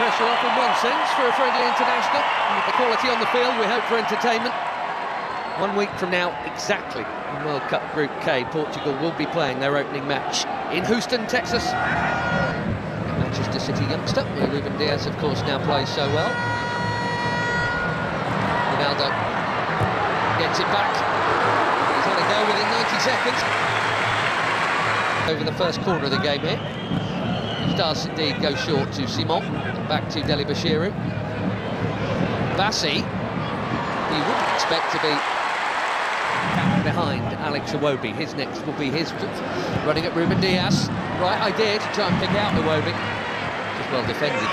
pressure off in one sense for a friendly international. And with the quality on the field, we hope for entertainment. 1 week from now, exactly, in World Cup Group K, Portugal will be playing their opening match in Houston, Texas. Manchester City youngster, where Ruben Diaz, of course, now plays so well. Ronaldo gets it back. He's had a go within 90 seconds. Over the first corner of the game here. He does indeed go short to Simon, and back to Deli Bashiru. Bassi, he wouldn't expect to be behind Alex Iwobi. His next will be his running at Ruben Diaz. Right idea to try and pick out Iwobi. Just well defended.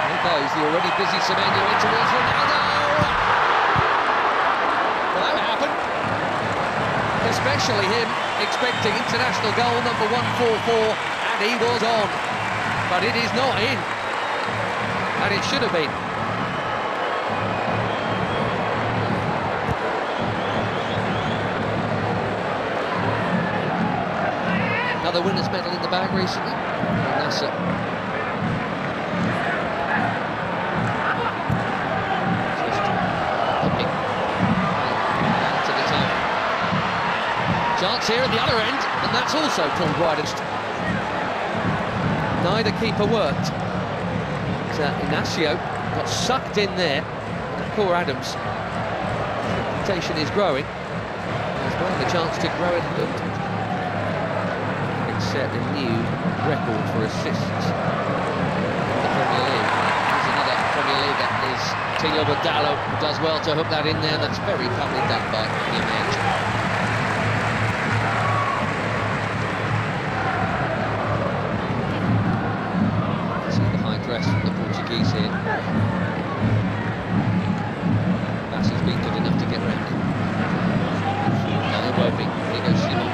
There goes the already busy Semenyo in towards Ronaldo. Well, that happened. Especially him expecting international goal number 144, and he was on. But it is not in. And it should have been. Another winner's medal in the bag recently. Nasser. Just hopping to the top. Chance here at the other end, and that's also pulled wide. Neither keeper worked. Inacio got sucked in there. Poor Adams. Reputation is growing. As well, the chance to grow it good. It's set a new record for assists in the Premier League. There's another Premier League that is Tilo Badalo, who does well to hook that in there. That's very cleverly done by Image. From the Portuguese here. Bassi's been good enough to get round. Now Iwobi, here goes Simon.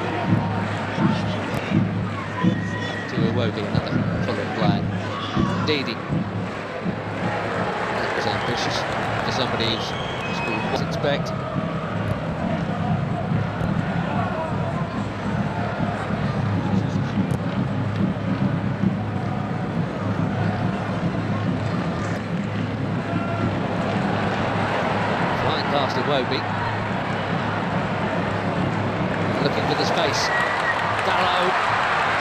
To Iwobi, another Fulham player. Didi. That was ambitious for somebody who's scored what to expect. Past Iwobi. Looking for the space. Dalot,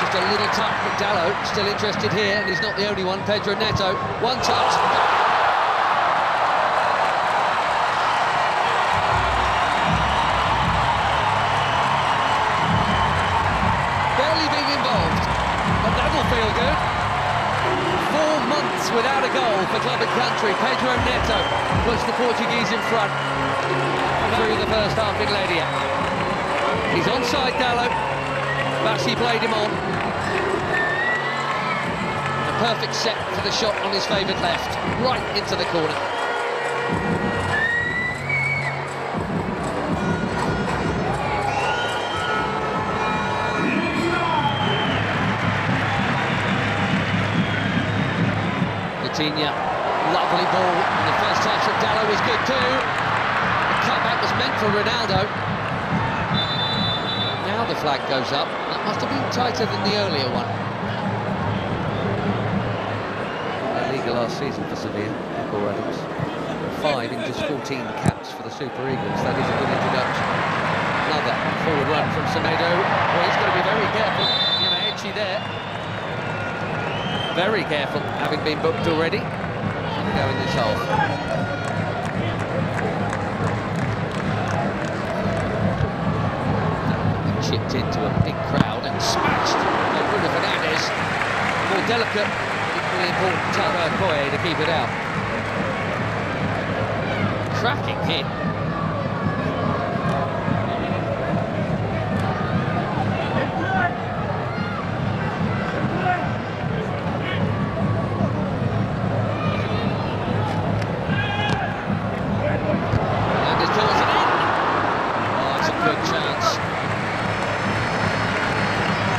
just a little touch, but Dalot still interested here, and he's not the only one. Pedro Neto, one touch. Barely being involved, but that'll feel good. 4 months without a goal for club and country. Pedro Neto puts the Portuguese in front through the first half in Ledia. He's onside Dalot. Bassi played him on. A perfect set for the shot on his favoured left, right into the corner. Coutinho, lovely ball, and the first touch of Dalot was good too. The cutback was meant for Ronaldo. Now the flag goes up. That must have been tighter than the earlier one. La Liga last season for Sevilla, Paul Adams. 5 in just 14 caps for the Super Eagles. That is a good introduction. Another forward run from Semedo. Well, he's got to be very careful. You know, edgy there. Very careful, having been booked already. Go in this half. Chipped into a big crowd and smashed by Bruno Fernandes. More delicate, equally important Taro Koye to keep it out. Cracking hit.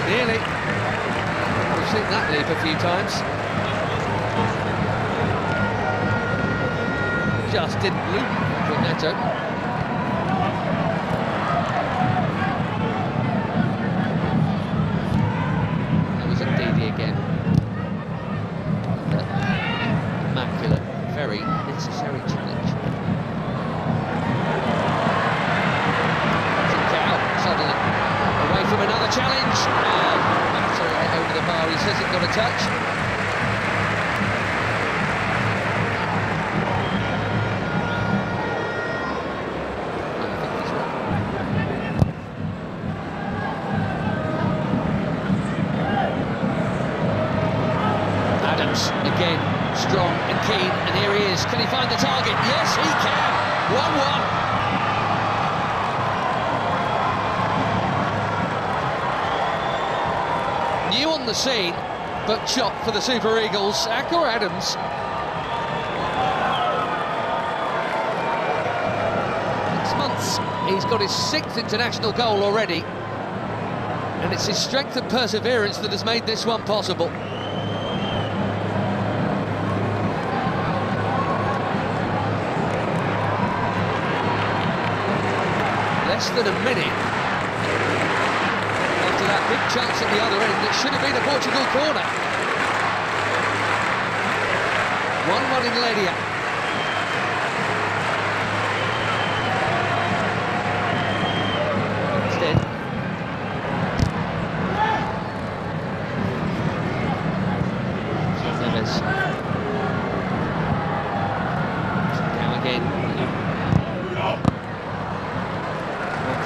Nearly. We've seen that leap a few times. Just didn't loop for Neto. a challenge. Battering it over the bar. He says it got a touch. Again, strong and keen, and here he is. Can he find the target? Yes, he can. 1-1. New on the scene, but chop for the Super Eagles. Akor Adams. 6 months. He's got his 6th international goal already, and it's his strength and perseverance that has made this one possible. Less than a minute after that big chance at the other end, it should have been a Portugal corner. 1-1 in Ledia. Instead, Neves. Now again.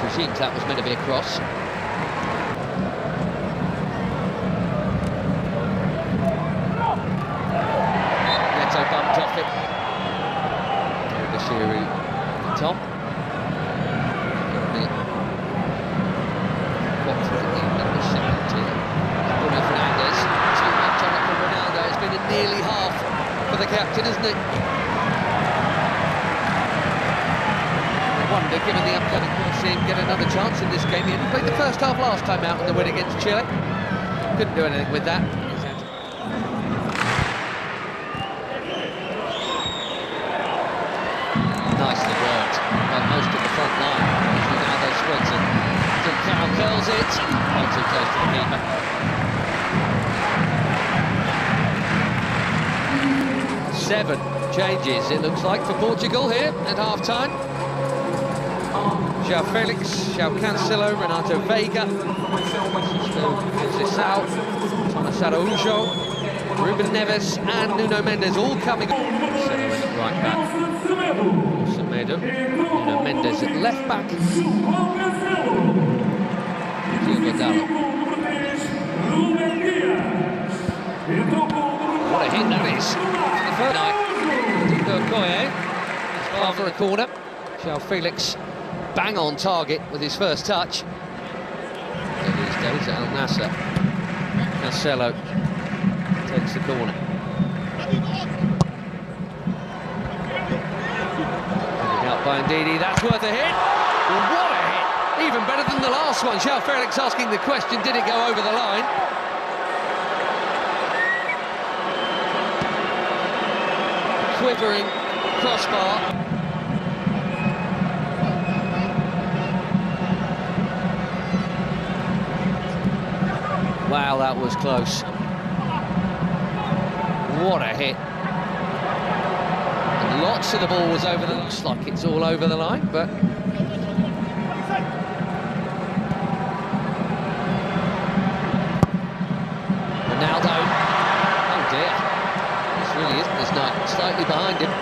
Presumes that was meant to be a cross. Neto bumped off it. Bashiru top. Bruno Fernandes. Too much on it for Ronaldo. It's been a nearly half for the captain, isn't it? Wonder, given the upcoming, we'll see him get another chance in this game. He only played the first half last time out in the win against Chile. Couldn't do anything with that. Nicely worked by most of the front line. Ronaldo spreads it. Carroll curls it. Way too close to the keeper. 7 changes, it looks like, for Portugal here at half-time. João Felix, João Cancelo, Renato Veiga, Conceição, Thomas Araújo, Ruben Neves and Nuno Mendes all coming up. Right back, Semedo, Nuno Mendes at left back, Diego. What a hit that is! For the first night, far for a corner. João Felix bang on target with his first touch. These days at Al Nassr. Cancelo takes the corner. Out by Ndidi, that's worth a hit. What a hit! Even better than the last one. João Felix asking the question, did it go over the line? Quivering crossbar. Wow, that was close. What a hit. And lots of the ball was over the... Looks like it's all over the line, but... Ronaldo. Oh dear. This really isn't his night. Slightly behind him.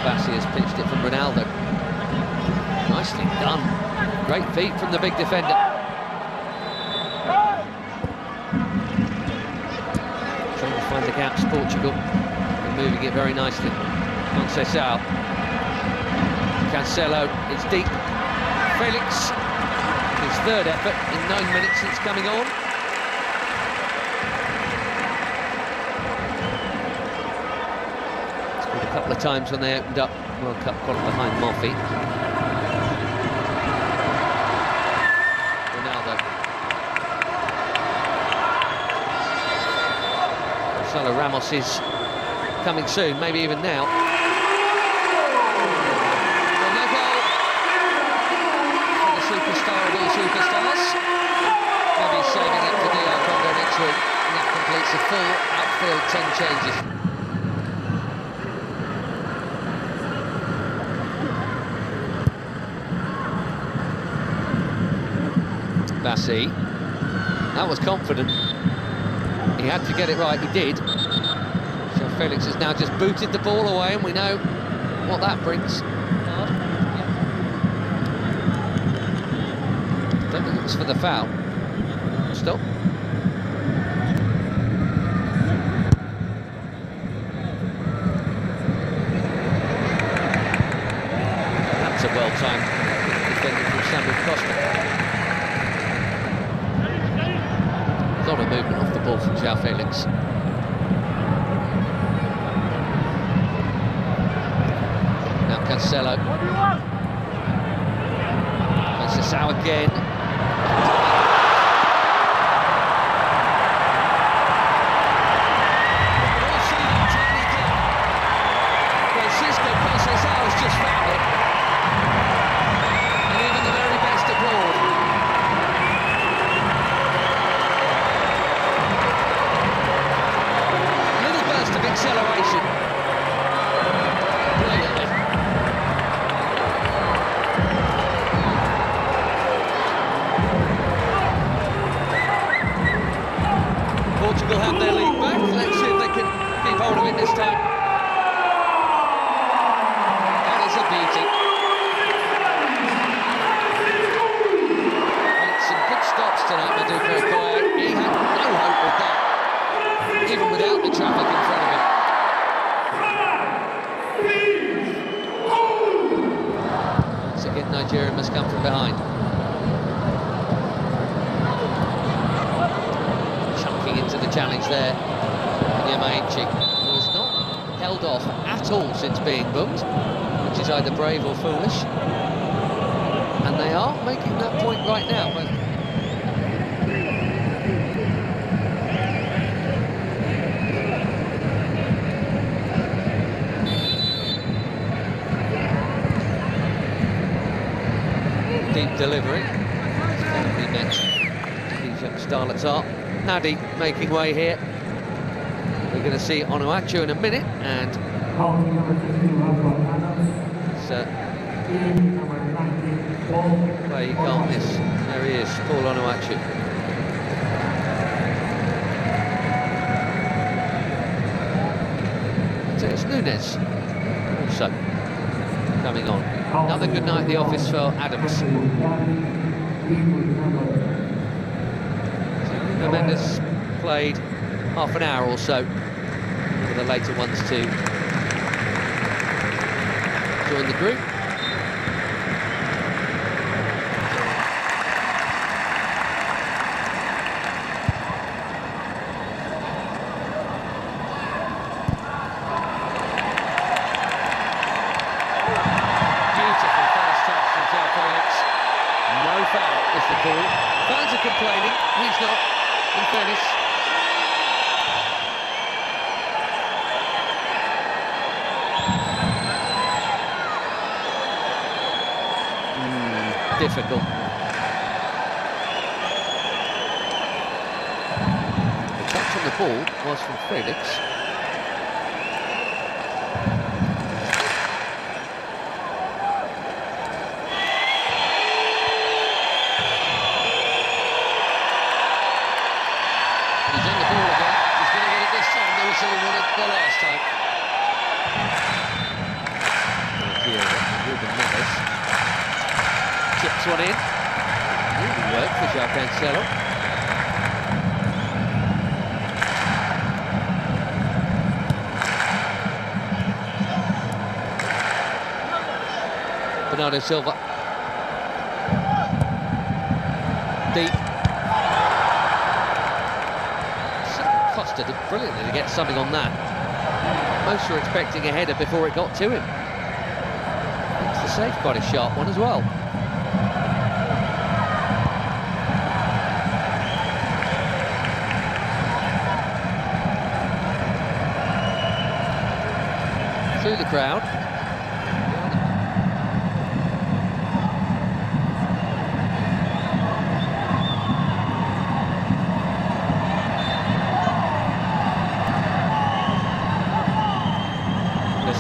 Bassi has pitched it from Ronaldo. Nicely done. Great feet from the big defender. Find the gaps, Portugal, and moving it very nicely. Conceição, Cancelo, it's deep. Felix, his 3rd effort in 9 minutes since coming on. Scored a couple of times when they opened up World Cup quality behind Moffi. Ramos is coming soon, maybe even now. And no goal for the superstar of all superstars. Maybe saving it for DR Congo next week. And that completes a full outfield 10 changes. Bassi. That was confident. He had to get it right, he did. So Felix has now just booted the ball away, and we know what that brings. Don't think it was for the foul. Stop. That's a well-timed defending from Samuel Costa. A lot of movement off the ball from João Felix. Now Cancelo. Conceição again. Just found it, and even the very best abroad. Little burst of acceleration. Brilliantly. Portugal have their lead back. Let's see if they can keep hold of it this time. Tonight, Maduka Okoye. He had no hope with that, even without the traffic in front of him. Once again, Nigeria must come from behind. Chunking into the challenge there, Nyamaechi, who has not held off at all since being booked, which is either brave or foolish. And they are making that point right now. Deep delivery. Definitely meant these young starlets are. Nadi making way here. We're going to see Onuachu in a minute, and so play you can't miss. There he is, Paul Onuachu. So it's Nunes also coming on. Another good night at the office for Adams. So Mendes played half an hour or so for the later ones to join the group. No foul is the call. Fans are complaining, he's not, in fairness. Difficult. The touch on the ball was from Felix. The last time. Here, Ruben Neves chips one in. Really worked for João Cancelo. Bernardo Silva. Deep. Costa did brilliantly to get something on that. Most were expecting a header before it got to him. Makes the save quite a sharp one as well. Through the crowd.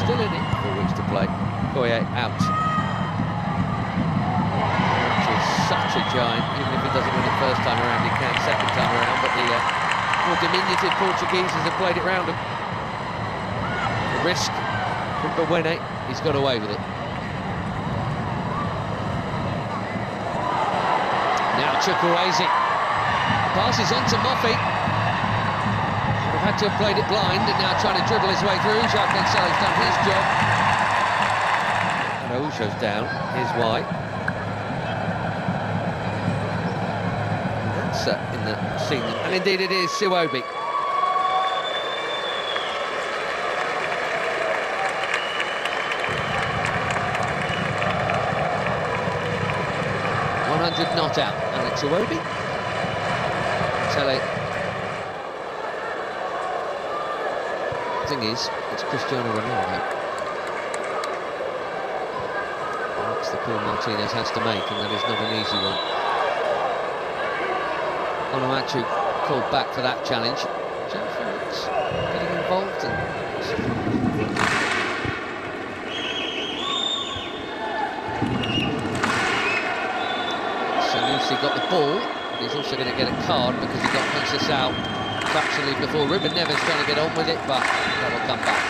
Still in it, 4 weeks to play. Okoye out. Which is such a shine. Even if he doesn't win it first time around, he can second time around, but the more diminutive Portugueses have played it round him. The risk from Bewene, he's got away with it. Now Chukwueze. Passes on to Moffey. Would have had to have played it blind, and now trying to dribble his way through. Jacques Cancelo's done his job. And Araujo's down. Here's why. That's in the scene. And indeed it is Siwobi. Not out. Alex Iwobi. Tele. Thing is, it's Cristiano Ronaldo. That's the call Martinez has to make, and that is not an easy one. Onuachu called back for that challenge. Joe Felix getting involved and. He got the ball, but he's also going to get a card because he got Princess out fractionally before. Ruben Neves trying to get on with it, but that'll come back.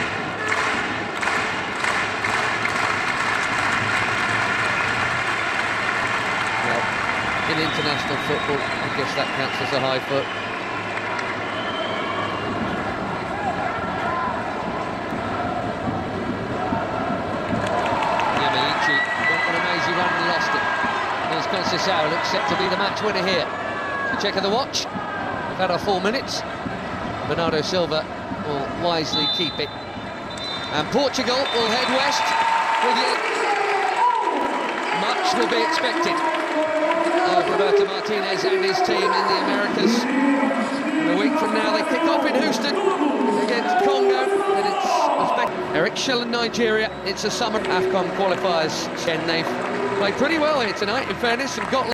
Well, in international football, I guess that counts as a high foot. Yamaichi went on an amazing run and lost it. Here's Conceição, looks set to be the match winner here. Check of the watch. We've had our 4 minutes. Bernardo Silva will wisely keep it. And Portugal will head west with you. Much will be expected of Roberto Martinez and his team in the Americas. And a week from now they kick off in Houston against Congo. And it's Uzbek. Eric Schell in Nigeria. It's a summer AFCON qualifiers. And they've played pretty well here tonight, in fairness, and got